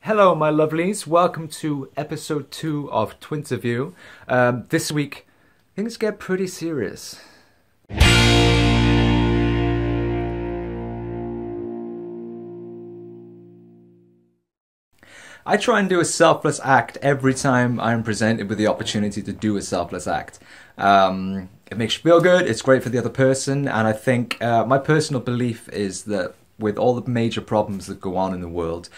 Hello, my lovelies. Welcome to episode 2 of Twinterview. This week, things get pretty serious. I try and do a selfless act every time I'm presented with the opportunity to do a selfless act. It makes you feel good, it's great for the other person, and I think my personal belief is that with all the major problems that go on in the world,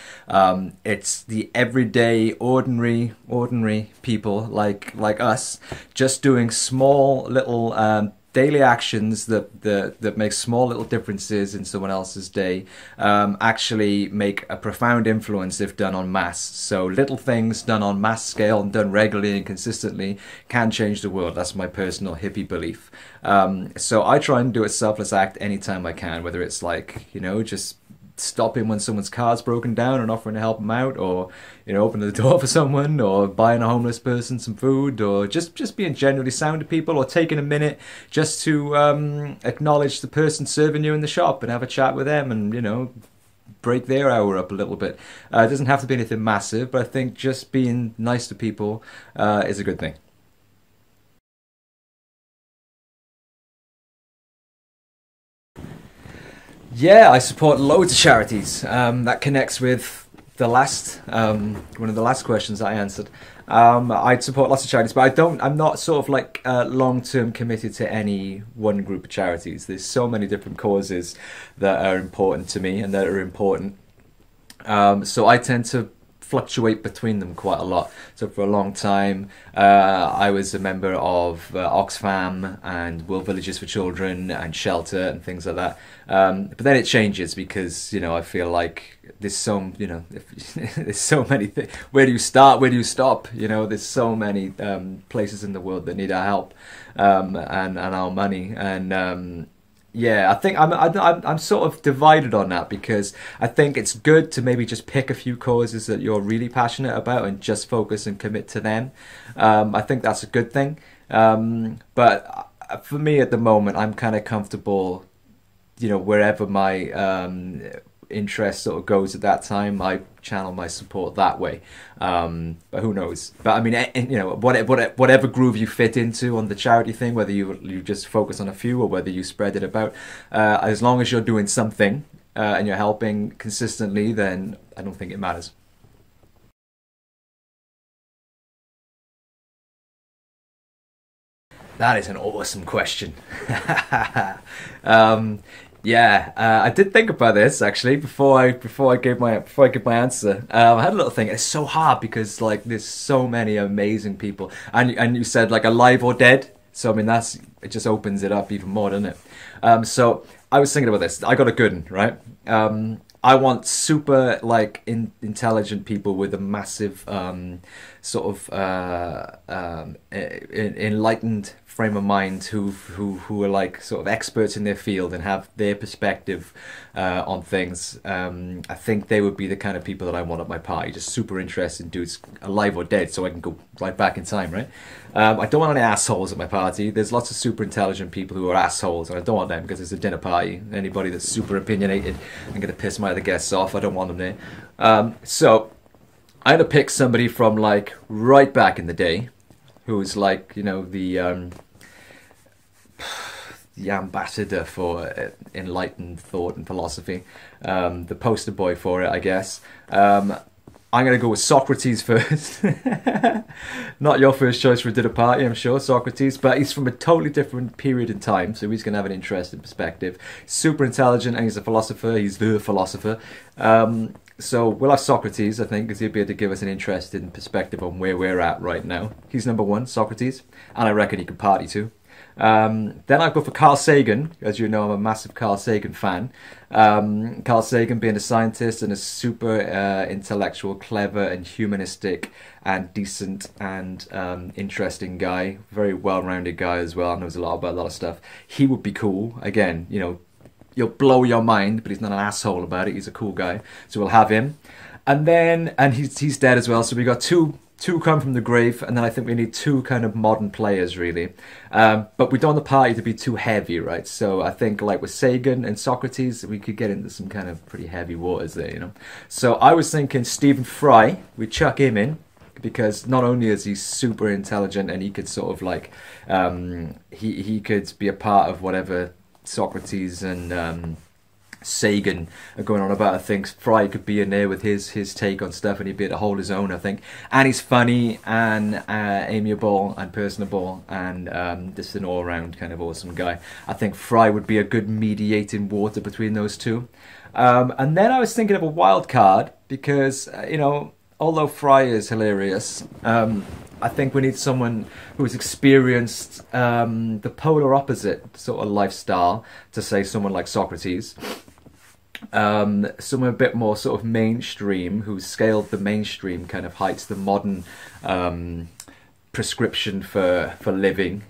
it's the everyday, ordinary people like us just doing small little daily actions that make small little differences in someone else's day, actually make a profound influence if done en masse. So little things done on mass scale and done regularly and consistently can change the world. That's my personal hippie belief. So I try and do a selfless act anytime I can, whether it's like, just stopping when someone's car's broken down and offering to help them out, or opening the door for someone, or buying a homeless person some food, or just being genuinely sound to people, or taking a minute just to acknowledge the person serving you in the shop and have a chat with them and break their hour up a little bit. It doesn't have to be anything massive, but I think just being nice to people is a good thing. Yeah, I support loads of charities. That connects with the last one of the last questions I answered. I support lots of charities, but I'm not sort of like long-term committed to any one group of charities. There's so many different causes that are important to me and that are important. So I tend to fluctuate between them quite a lot. So for a long time, I was a member of Oxfam and World Villages for Children and Shelter and things like that. But then it changes because I feel like there's there's so many things. Where do you start? Where do you stop? There's so many places in the world that need our help and our money. And yeah, I think I'm sort of divided on that, because I think it's good to maybe just pick a few causes that you're really passionate about and just focus and commit to them. I think that's a good thing. But for me at the moment, I'm kind of comfortable, wherever my interest sort of goes at that time, I channel my support that way. But who knows? But I mean, whatever groove you fit into on the charity thing, whether you just focus on a few or whether you spread it about, as long as you're doing something and you're helping consistently, then I don't think it matters. That is an awesome question. um, Yeah, I did think about this actually before I give my answer. I had a little thing. It's so hard because like there's so many amazing people, and you said like alive or dead. So I mean it just opens it up even more, doesn't it? So I was thinking about this. I got a good one, right? I want super intelligent people with a massive sort of enlightened frame of mind who are like sort of experts in their field and have their perspective on things. I think they would be the kind of people that I want at my party. Just super interested dudes, alive or dead, so I can go right back in time, right? I don't want any assholes at my party. There's lots of super intelligent people who are assholes, and I don't want them because it's a dinner party. Anybody that's super opinionated and going to piss my other guests off, I don't want them there. So I had to pick somebody from like right back in the day, who was like the ambassador for enlightened thought and philosophy, the poster boy for it, I guess. I'm going to go with Socrates first. Not your first choice for a dinner party, I'm sure, Socrates, but he's from a totally different period in time, so he's going to have an interesting perspective. Super intelligent, and he's a philosopher. He's the philosopher. So we'll have Socrates, I think, because he'll be able to give us an interesting perspective on where we're at right now. He's number one, Socrates, and I reckon he can party too. Then I go for Carl Sagan. As you know, I'm a massive Carl Sagan fan. Carl Sagan being a scientist and a super intellectual, clever and humanistic and decent and interesting guy. Very well-rounded guy as well. Knows a lot about a lot of stuff. He would be cool. Again, you'll blow your mind, but he's not an asshole about it. He's a cool guy. So we'll have him. And then, and he's dead as well. So we got two two come from the grave, and then I think we need two kind of modern players, really. But we don't want the party to be too heavy, right? So I think, like with Sagan and Socrates, we could get into some kind of pretty heavy waters there, you know? So I was thinking Stephen Fry, we chuck him in, because not only is he super intelligent and he could sort of like, he could be a part of whatever Socrates and Sagan are going on about. I think Fry could be in there with his take on stuff, and he'd be able to hold his own, I think. And he's funny and amiable and personable, and just an all-around kind of awesome guy. I think Fry would be a good mediating water between those two. And then I was thinking of a wild card, because you know, although Fry is hilarious, I think we need someone who's experienced the polar opposite sort of lifestyle to, say, someone like Socrates. Someone a bit more sort of mainstream, who's scaled the mainstream kind of heights, the modern prescription for living.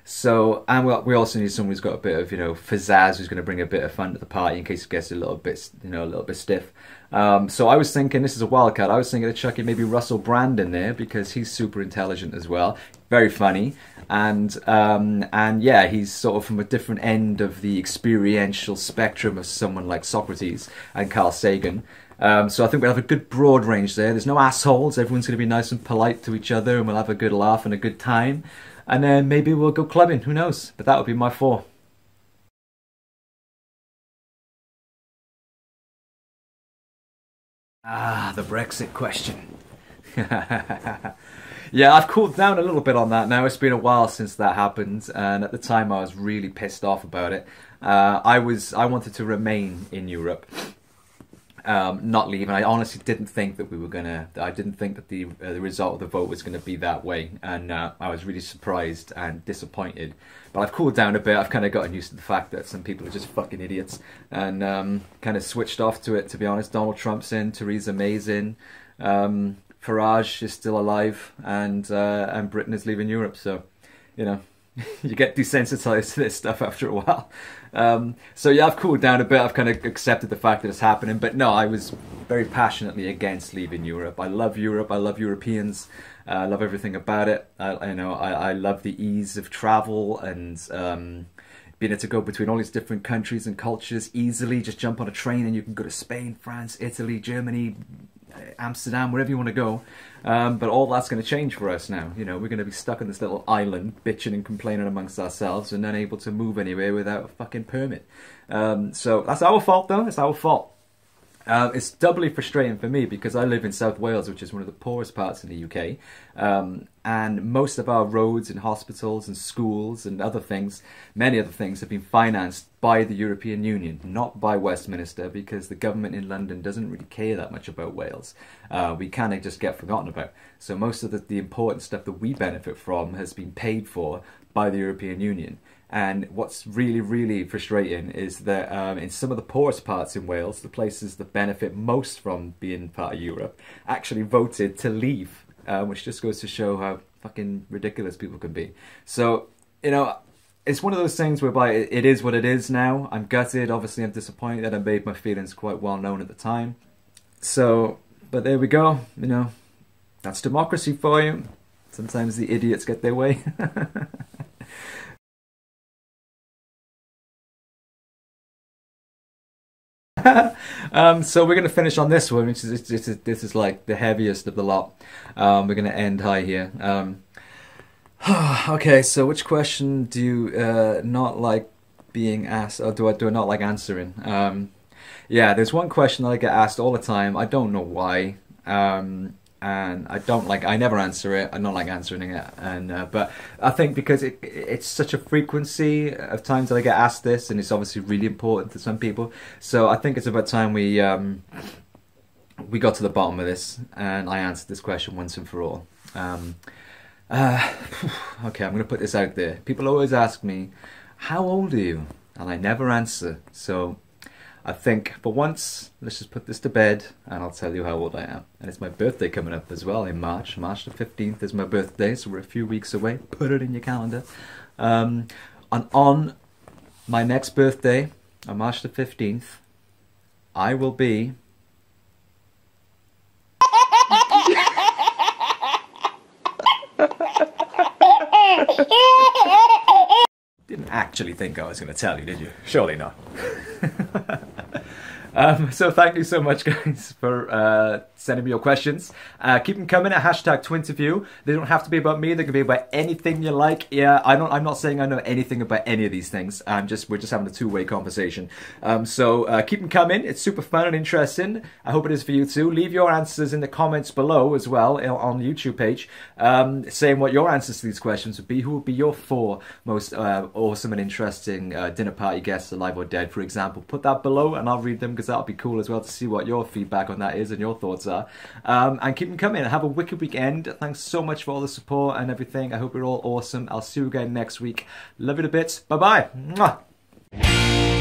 So, and we also need someone who's got a bit of, you know, pizzazz, who's going to bring a bit of fun to the party in case it gets a little bit, you know, a little bit stiff. So I was thinking, this is a wild card, I was thinking of chucking maybe Russell Brand in there, because he's super intelligent as well, very funny, and yeah, he's sort of from a different end of the experiential spectrum of someone like Socrates and Carl Sagan. So I think we'll have a good broad range there. There's no assholes, everyone's going to be nice and polite to each other, and we'll have a good laugh and a good time. And then maybe we'll go clubbing, who knows? But that would be my four. Ah, the Brexit question. Yeah, I've cooled down a little bit on that now. It's been a while since that happened, and at the time I was really pissed off about it. I wanted to remain in Europe, not leave, and I honestly didn't think that we were gonna. I didn't think that the result of the vote was gonna be that way, and I was really surprised and disappointed. But I've cooled down a bit. I've kind of gotten used to the fact that some people are just fucking idiots, and kind of switched off to it. To be honest, Donald Trump's in, Theresa May's in, Farage is still alive, and Britain is leaving Europe. So, you know, you get desensitized to this stuff after a while. So yeah, I've cooled down a bit. I've kind of accepted the fact that it's happening. But no, I was very passionately against leaving Europe. I love Europe. I love Europeans. I love everything about it. I love the ease of travel, and being able to go between all these different countries and cultures easily. Just jump on a train and you can go to Spain, France, Italy, Germany, Amsterdam, wherever you want to go. But all that's going to change for us now. You know, we're going to be stuck on this little island, bitching and complaining amongst ourselves, and unable to move anywhere without a fucking permit. So that's our fault, though. It's our fault. It's doubly frustrating for me because I live in South Wales, which is one of the poorest parts in the UK, and most of our roads and hospitals and schools and other things, many other things, have been financed by the European Union, not by Westminster, because the government in London doesn't really care that much about Wales. We kind of just get forgotten about. So most of the important stuff that we benefit from has been paid for by the European Union. And what's really, really frustrating is that in some of the poorest parts in Wales, the places that benefit most from being part of Europe actually voted to leave, which just goes to show how fucking ridiculous people can be. So, you know, it's one of those things whereby it is what it is now. I'm gutted, obviously I'm disappointed. I made my feelings quite well known at the time. So, but there we go, you know, that's democracy for you. Sometimes the idiots get their way. So we're going to finish on this one, which is this is like the heaviest of the lot. We're going to end high here. Okay, so which question do you not like being asked, or do I not like answering? Yeah, there's one question that I get asked all the time. I don't know why. And I never answer it. I don't like answering it, and but I think because it's such a frequency of times that I get asked this, and it's obviously really important to some people. So I think it's about time we got to the bottom of this, and I answered this question once and for all. Okay, I'm gonna put this out there. People always ask me, "How old are you?" and I never answer. So I think for once, let's just put this to bed, and I'll tell you how old I am. And it's my birthday coming up as well in March. March the 15th is my birthday, so we're a few weeks away. Put it in your calendar. And on my next birthday, on March the 15th, I will be actually think I was going to tell you, did you? Surely not. So thank you so much, guys, for sending me your questions. Keep them coming at #Twinterview. They don't have to be about me. They can be about anything you like. Yeah, I'm not saying I know anything about any of these things. We're just having a two-way conversation. So keep them coming. It's super fun and interesting. I hope it is for you too. Leave your answers in the comments below as well on the YouTube page, saying what your answers to these questions would be. Who would be your 4 most awesome and interesting dinner party guests, alive or dead, for example? Put that below, and I'll read them, because that'll be cool as well to see what your feedback on that is and your thoughts are. And keep them coming. Have a wicked weekend. Thanks so much for all the support and everything. I hope you're all awesome. I'll see you again next week. Love you a bit. Bye bye. Mwah.